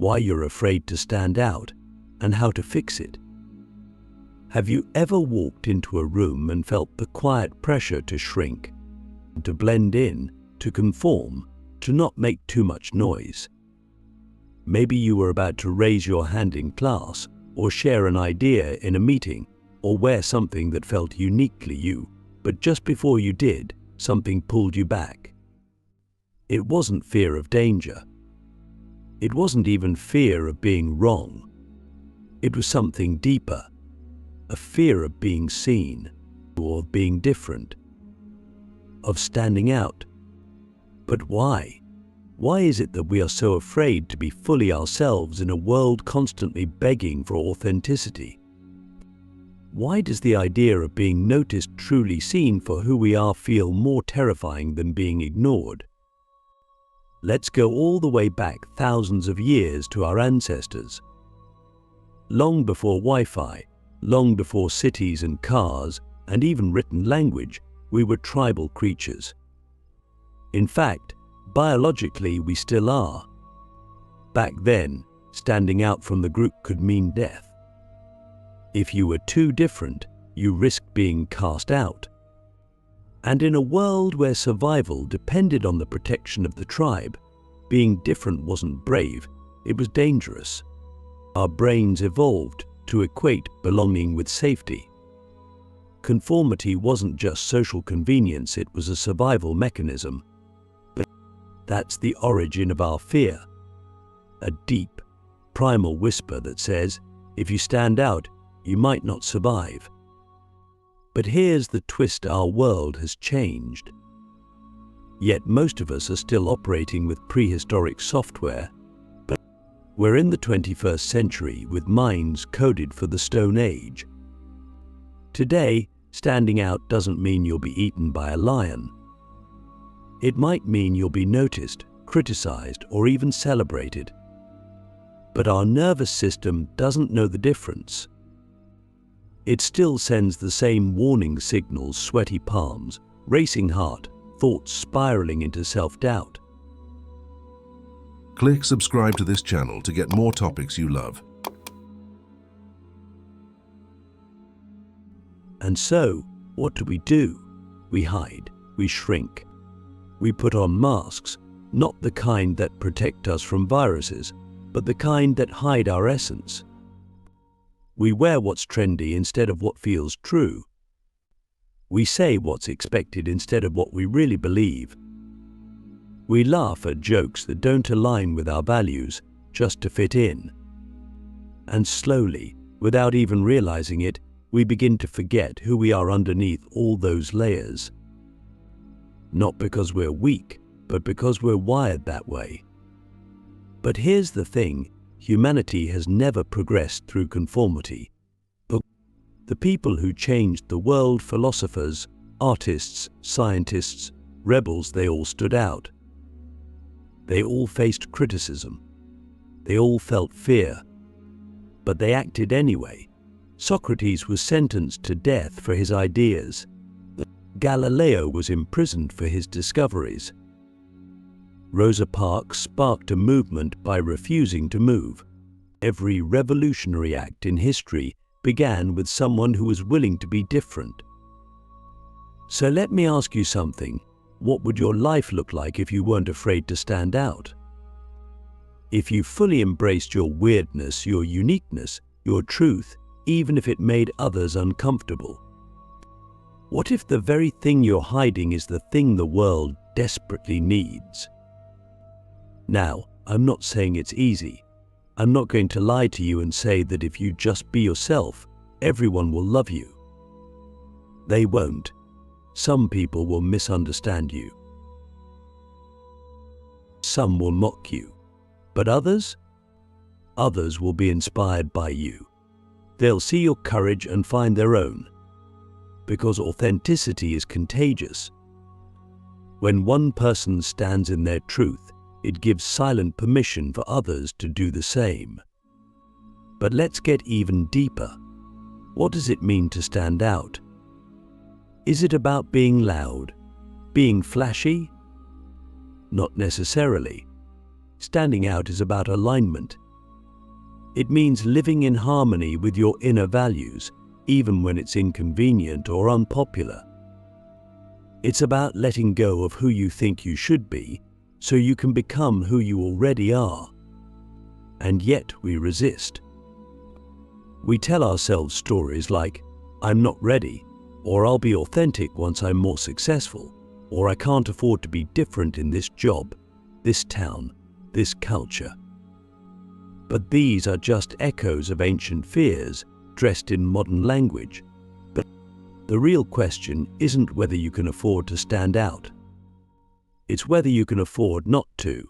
why you're afraid to stand out, and how to fix it. Have you ever walked into a room and felt the quiet pressure to shrink, to blend in, to conform, to not make too much noise? Maybe you were about to raise your hand in class, or share an idea in a meeting, or wear something that felt uniquely you, but just before you did, something pulled you back. It wasn't fear of danger. It wasn't even fear of being wrong. It was something deeper, a fear of being seen, or of being different, of standing out. But why? Why is it that we are so afraid to be fully ourselves in a world constantly begging for authenticity? Why does the idea of being noticed, truly seen for who we are, feel more terrifying than being ignored? Let's go all the way back thousands of years to our ancestors. Long before Wi-Fi, long before cities and cars, and even written language, we were tribal creatures. In fact, biologically we still are. Back then, standing out from the group could mean death. If you were too different, you risked being cast out. And in a world where survival depended on the protection of the tribe, being different wasn't brave, it was dangerous. Our brains evolved to equate belonging with safety. Conformity wasn't just social convenience, it was a survival mechanism. But that's the origin of our fear. A deep, primal whisper that says, if you stand out, you might not survive. But here's the twist: our world has changed. Yet most of us are still operating with prehistoric software. But we're in the 21st century with minds coded for the Stone Age. Today, standing out doesn't mean you'll be eaten by a lion. It might mean you'll be noticed, criticized, or even celebrated. But our nervous system doesn't know the difference. It still sends the same warning signals: sweaty palms, racing heart, thoughts spiraling into self-doubt. Click subscribe to this channel to get more topics you love. And so, what do? We hide, we shrink. We put on masks, not the kind that protect us from viruses, but the kind that hide our essence. We wear what's trendy instead of what feels true. We say what's expected instead of what we really believe. We laugh at jokes that don't align with our values just to fit in. And slowly, without even realizing it, we begin to forget who we are underneath all those layers. Not because we're weak, but because we're wired that way. But here's the thing: humanity has never progressed through conformity. The people who changed the world, philosophers, artists, scientists, rebels, they all stood out. They all faced criticism. They all felt fear. But they acted anyway. Socrates was sentenced to death for his ideas. Galileo was imprisoned for his discoveries. Rosa Parks sparked a movement by refusing to move. Every revolutionary act in history began with someone who was willing to be different. So let me ask you something. What would your life look like if you weren't afraid to stand out? If you fully embraced your weirdness, your uniqueness, your truth, even if it made others uncomfortable? What if the very thing you're hiding is the thing the world desperately needs? Now, I'm not saying it's easy. I'm not going to lie to you and say that if you just be yourself, everyone will love you. They won't. Some people will misunderstand you. Some will mock you. But others? Others will be inspired by you. They'll see your courage and find their own. Because authenticity is contagious. When one person stands in their truth, it gives silent permission for others to do the same. But let's get even deeper. What does it mean to stand out? Is it about being loud? Being flashy? Not necessarily. Standing out is about alignment. It means living in harmony with your inner values, even when it's inconvenient or unpopular. It's about letting go of who you think you should be, so you can become who you already are. And yet we resist. We tell ourselves stories like, "I'm not ready," or "I'll be authentic once I'm more successful," or "I can't afford to be different in this job, this town, this culture." But these are just echoes of ancient fears dressed in modern language. But the real question isn't whether you can afford to stand out. It's whether you can afford not to.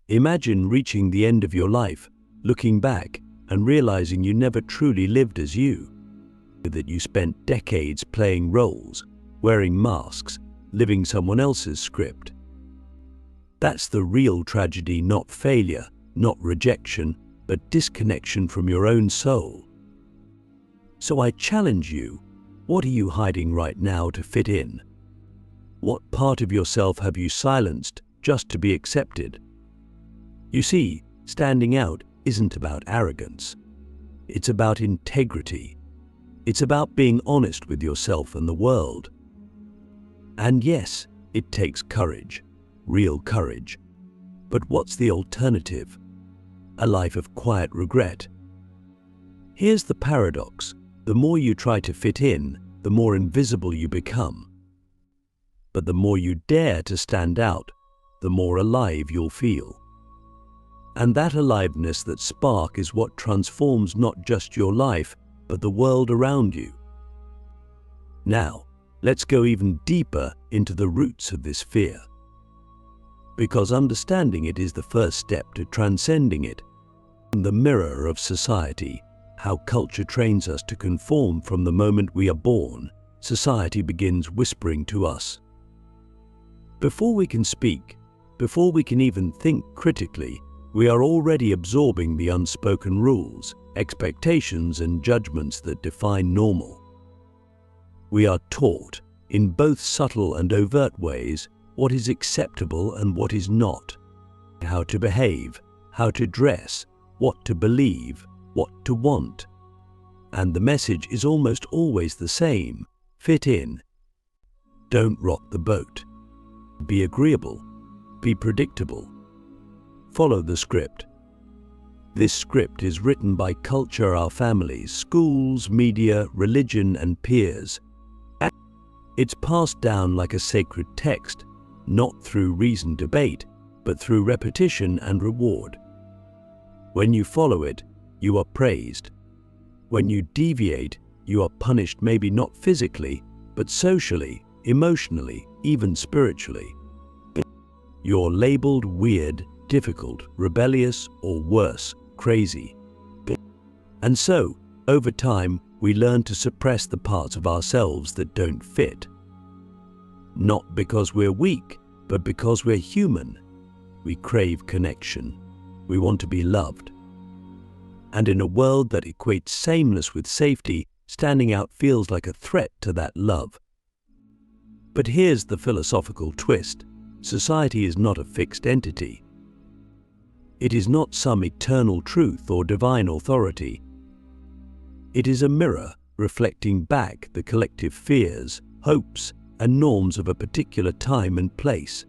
Imagine reaching the end of your life, looking back and realizing you never truly lived as you, that you spent decades playing roles, wearing masks, living someone else's script. That's the real tragedy, not failure, not rejection, but disconnection from your own soul. So I challenge you, what are you hiding right now to fit in? What part of yourself have you silenced just to be accepted? You see, standing out isn't about arrogance. It's about integrity. It's about being honest with yourself and the world. And yes, it takes courage, real courage. But what's the alternative? A life of quiet regret. Here's the paradox. The more you try to fit in, the more invisible you become. But the more you dare to stand out, the more alive you'll feel. And that aliveness, that spark, is what transforms not just your life, but the world around you. Now, let's go even deeper into the roots of this fear. Because understanding it is the first step to transcending it. The mirror of society, how culture trains us to conform from the moment we are born, society begins whispering to us. Before we can speak, before we can even think critically, we are already absorbing the unspoken rules, expectations, and judgments that define normal. We are taught, in both subtle and overt ways, what is acceptable and what is not, how to behave, how to dress, what to believe, what to want. And the message is almost always the same: fit in. Don't rock the boat. Be agreeable. Be predictable. Follow the script. This script is written by culture, our families, schools, media, religion, and peers. It's passed down like a sacred text, not through reasoned debate, but through repetition and reward. When you follow it, you are praised. When you deviate, you are punished, maybe not physically, but socially, emotionally, even spiritually. You're labeled weird, difficult, rebellious, or worse, crazy. And so, over time, we learn to suppress the parts of ourselves that don't fit. Not because we're weak, but because we're human. We crave connection. We want to be loved. And in a world that equates sameness with safety, standing out feels like a threat to that love. But here's the philosophical twist. Society is not a fixed entity. It is not some eternal truth or divine authority. It is a mirror reflecting back the collective fears, hopes, and norms of a particular time and place.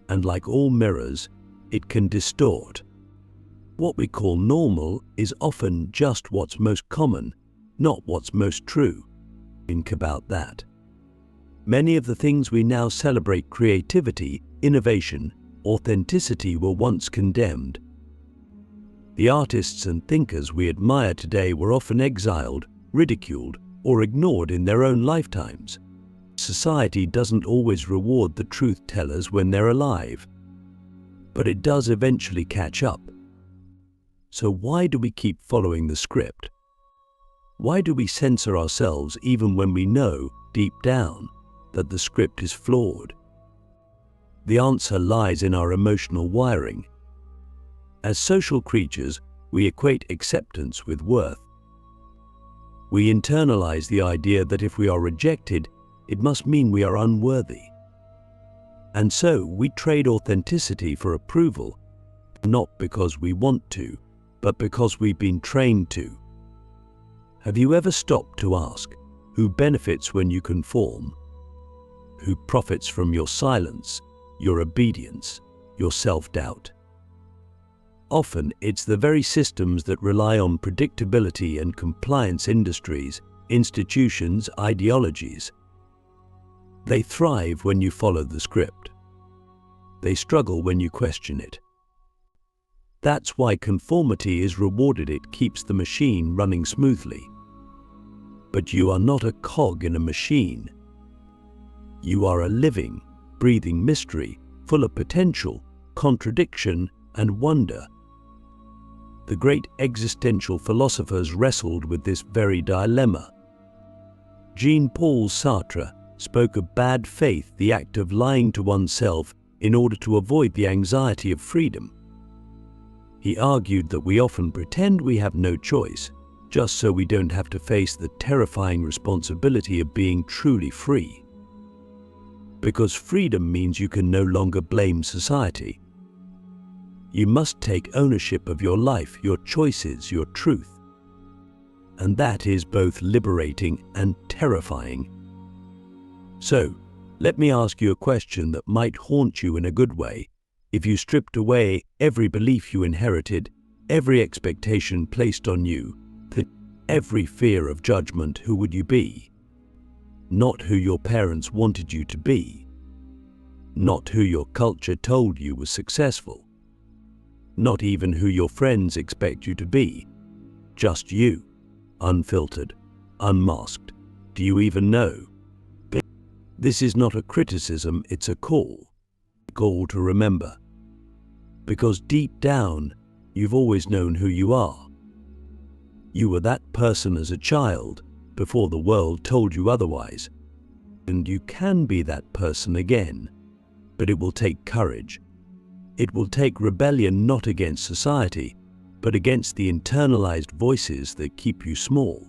And like all mirrors, it can distort. What we call normal is often just what's most common, not what's most true. Think about that. Many of the things we now celebrate, creativity, innovation, authenticity, were once condemned. The artists and thinkers we admire today were often exiled, ridiculed, or ignored in their own lifetimes. Society doesn't always reward the truth tellers when they're alive, but it does eventually catch up. So why do we keep following the script? Why do we censor ourselves even when we know, deep down, that the script is flawed? The answer lies in our emotional wiring. As social creatures, we equate acceptance with worth. We internalize the idea that if we are rejected, it must mean we are unworthy. And so we trade authenticity for approval, not because we want to, but because we've been trained to. Have you ever stopped to ask, who benefits when you conform? Who profits from your silence, your obedience, your self-doubt? Often it's the very systems that rely on predictability and compliance: industries, institutions, ideologies. They thrive when you follow the script. They struggle when you question it. That's why conformity is rewarded. It keeps the machine running smoothly. But you are not a cog in a machine. You are a living, breathing mystery, full of potential, contradiction, and wonder. The great existential philosophers wrestled with this very dilemma. Jean-Paul Sartre spoke of bad faith, the act of lying to oneself in order to avoid the anxiety of freedom. He argued that we often pretend we have no choice, just so we don't have to face the terrifying responsibility of being truly free. Because freedom means you can no longer blame society. You must take ownership of your life, your choices, your truth. And that is both liberating and terrifying. So, let me ask you a question that might haunt you in a good way. If you stripped away every belief you inherited, every expectation placed on you, every fear of judgment, who would you be? Not who your parents wanted you to be. Not who your culture told you was successful. Not even who your friends expect you to be. Just you, unfiltered, unmasked. Do you even know? This is not a criticism, it's a call. A call to remember. Because deep down, you've always known who you are. You were that person as a child, before the world told you otherwise. And you can be that person again. But it will take courage. It will take rebellion, not against society, but against the internalized voices that keep you small.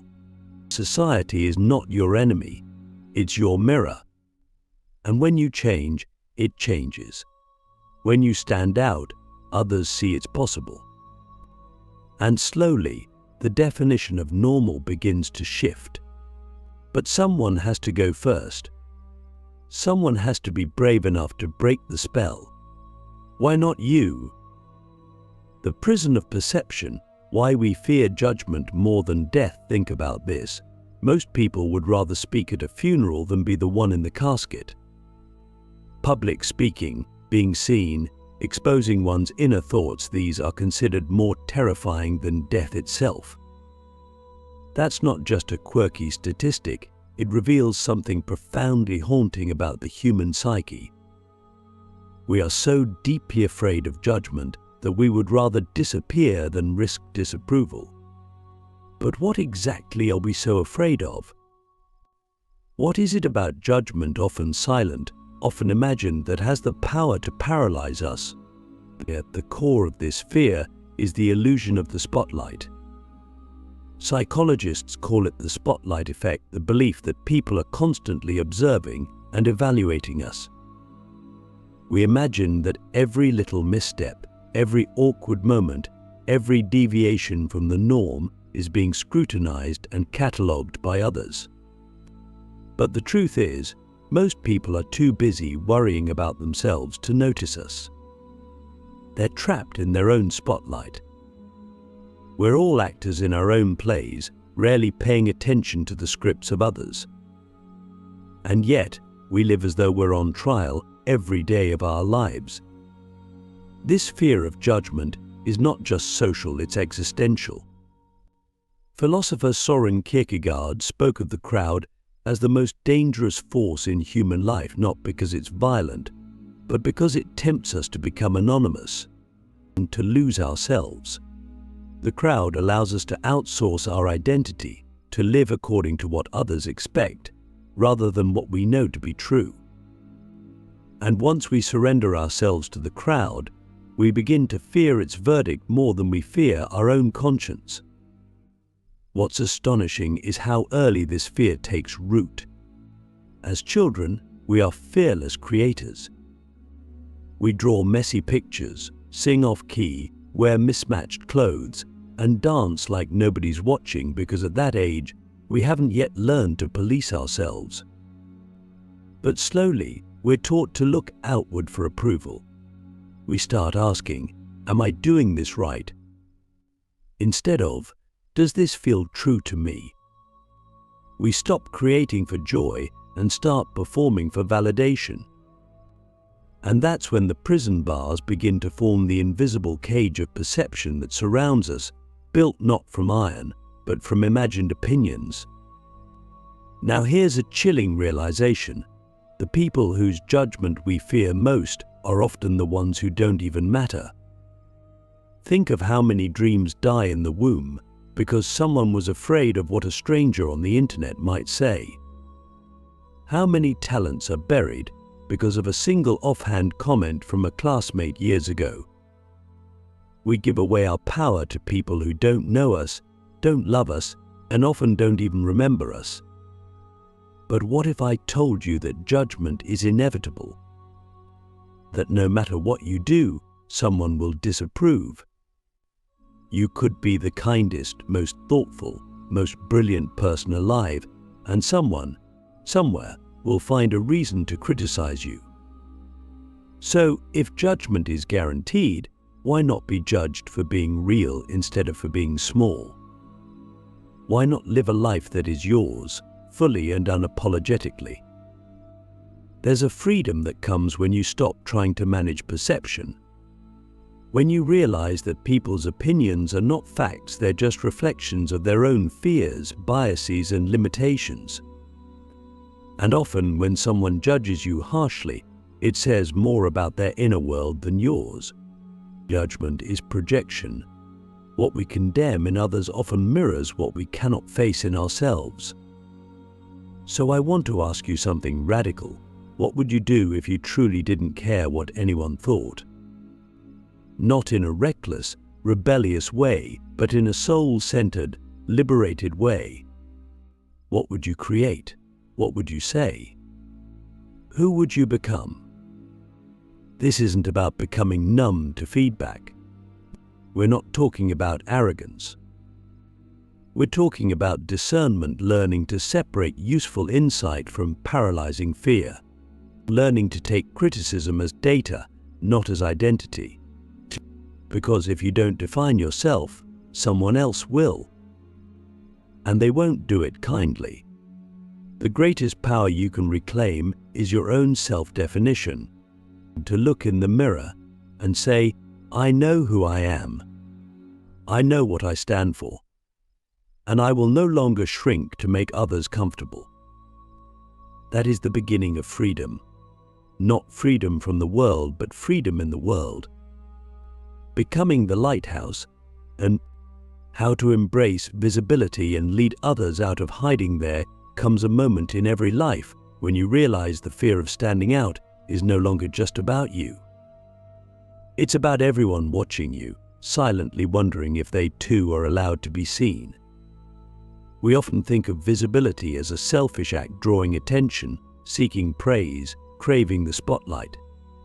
Society is not your enemy, it's your mirror. And when you change, it changes. When you stand out, others see it's possible. And slowly, the definition of normal begins to shift. But someone has to go first. Someone has to be brave enough to break the spell. Why not you? The prison of perception, why we fear judgment more than death. Think about this. Most people would rather speak at a funeral than be the one in the casket. Public speaking, being seen, exposing one's inner thoughts, these are considered more terrifying than death itself. That's not just a quirky statistic, it reveals something profoundly haunting about the human psyche. We are so deeply afraid of judgment that we would rather disappear than risk disapproval. But what exactly are we so afraid of? What is it about judgment, often silent, often imagined, that has the power to paralyze us? At the core of this fear is the illusion of the spotlight. Psychologists call it the spotlight effect, the belief that people are constantly observing and evaluating us. We imagine that every little misstep, every awkward moment, every deviation from the norm is being scrutinized and catalogued by others. But the truth is, most people are too busy worrying about themselves to notice us. They're trapped in their own spotlight. We're all actors in our own plays, rarely paying attention to the scripts of others. And yet, we live as though we're on trial every day of our lives. This fear of judgment is not just social, it's existential. Philosopher Søren Kierkegaard spoke of the crowd as the most dangerous force in human life, not because it's violent, but because it tempts us to become anonymous and to lose ourselves. The crowd allows us to outsource our identity, to live according to what others expect, rather than what we know to be true. And once we surrender ourselves to the crowd, we begin to fear its verdict more than we fear our own conscience. What's astonishing is how early this fear takes root. As children, we are fearless creators. We draw messy pictures, sing off key, wear mismatched clothes, and dance like nobody's watching because at that age, we haven't yet learned to police ourselves. But slowly, we're taught to look outward for approval. We start asking, am I doing this right? Instead of, does this feel true to me? We stop creating for joy and start performing for validation. And that's when the prison bars begin to form the invisible cage of perception that surrounds us, built not from iron, but from imagined opinions. Now here's a chilling realization. The people whose judgment we fear most are often the ones who don't even matter. Think of how many dreams die in the womb because someone was afraid of what a stranger on the internet might say. How many talents are buried because of a single offhand comment from a classmate years ago? We give away our power to people who don't know us, don't love us, and often don't even remember us. But what if I told you that judgment is inevitable? That no matter what you do, someone will disapprove. You could be the kindest, most thoughtful, most brilliant person alive, and someone, somewhere, will find a reason to criticize you. So, if judgment is guaranteed, why not be judged for being real instead of for being small? Why not live a life that is yours, fully and unapologetically? There's a freedom that comes when you stop trying to manage perception. When you realize that people's opinions are not facts, they're just reflections of their own fears, biases, and limitations. And often when someone judges you harshly, it says more about their inner world than yours. Judgment is projection. What we condemn in others often mirrors what we cannot face in ourselves. So I want to ask you something radical. What would you do if you truly didn't care what anyone thought? Not in a reckless, rebellious way, but in a soul-centered, liberated way. What would you create? What would you say? Who would you become? This isn't about becoming numb to feedback. We're not talking about arrogance. We're talking about discernment, learning to separate useful insight from paralyzing fear, learning to take criticism as data, not as identity. Because if you don't define yourself, someone else will. And they won't do it kindly. The greatest power you can reclaim is your own self-definition. To look in the mirror and say, I know who I am. I know what I stand for. And I will no longer shrink to make others comfortable. That is the beginning of freedom. Not freedom from the world, but freedom in the world. Becoming the lighthouse, and how to embrace visibility and lead others out of hiding there comes a moment in every life when you realize the fear of standing out is no longer just about you. It's about everyone watching you, silently wondering if they too are allowed to be seen. We often think of visibility as a selfish act, drawing attention, seeking praise, craving the spotlight.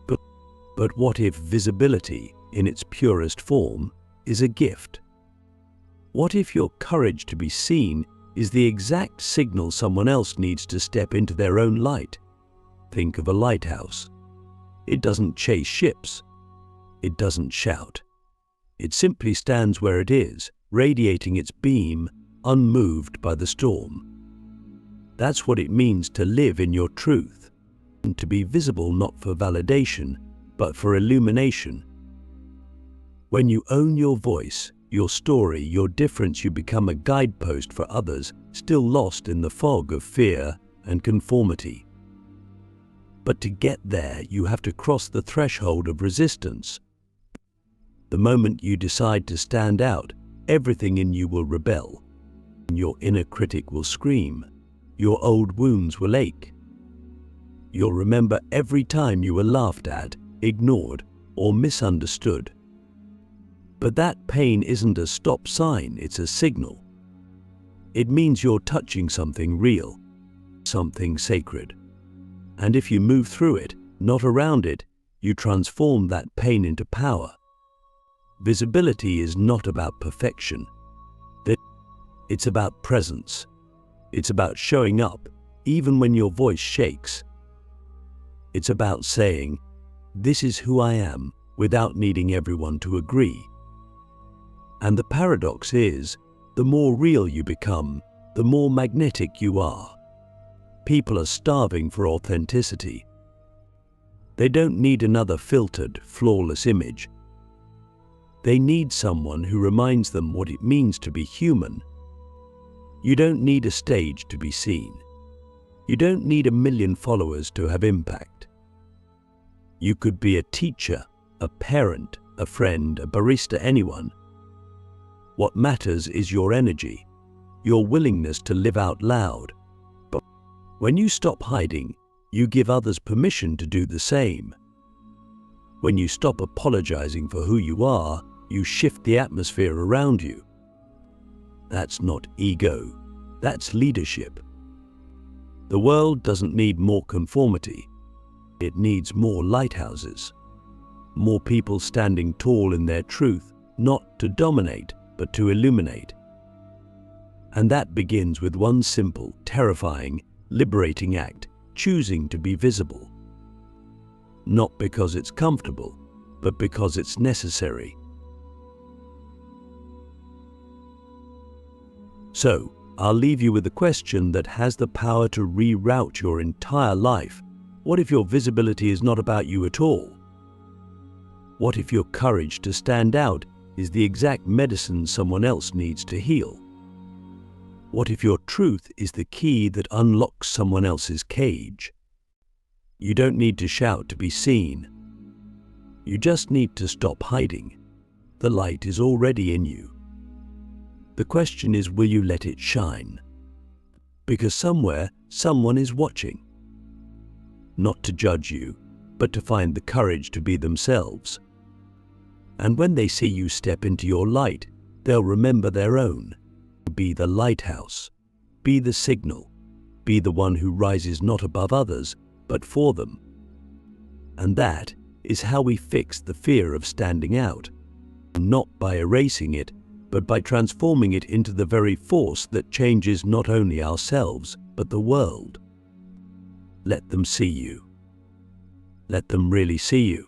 But what if visibility, in its purest form, is a gift? What if your courage to be seen is the exact signal someone else needs to step into their own light? Think of a lighthouse. It doesn't chase ships. It doesn't shout. It simply stands where it is, radiating its beam, unmoved by the storm. That's what it means to live in your truth, and to be visible not for validation, but for illumination. When you own your voice, your story, your difference, you become a guidepost for others still lost in the fog of fear and conformity. But to get there, you have to cross the threshold of resistance. The moment you decide to stand out, everything in you will rebel. Your inner critic will scream. Your old wounds will ache. You'll remember every time you were laughed at, ignored, or misunderstood. But that pain isn't a stop sign, it's a signal. It means you're touching something real, something sacred. And if you move through it, not around it, you transform that pain into power. Visibility is not about perfection. It's about presence. It's about showing up, even when your voice shakes. It's about saying, "This is who I am," without needing everyone to agree. And the paradox is, the more real you become, the more magnetic you are. People are starving for authenticity. They don't need another filtered, flawless image. They need someone who reminds them what it means to be human. You don't need a stage to be seen. You don't need 1 million followers to have impact. You could be a teacher, a parent, a friend, a barista, anyone. What matters is your energy, your willingness to live out loud. But when you stop hiding, you give others permission to do the same. When you stop apologizing for who you are, you shift the atmosphere around you. That's not ego, that's leadership. The world doesn't need more conformity. It needs more lighthouses. More people standing tall in their truth, not to dominate, but to illuminate. And that begins with one simple, terrifying, liberating act: choosing to be visible. Not because it's comfortable, but because it's necessary. So, I'll leave you with a question that has the power to reroute your entire life. What if your visibility is not about you at all? What if your courage to stand out is the exact medicine someone else needs to heal? What if your truth is the key that unlocks someone else's cage? You don't need to shout to be seen. You just need to stop hiding. The light is already in you. The question is, will you let it shine? Because somewhere, someone is watching. Not to judge you, but to find the courage to be themselves. And when they see you step into your light, they'll remember their own. Be the lighthouse. Be the signal. Be the one who rises not above others, but for them. And that is how we fix the fear of standing out. Not by erasing it, but by transforming it into the very force that changes not only ourselves, but the world. Let them see you. Let them really see you.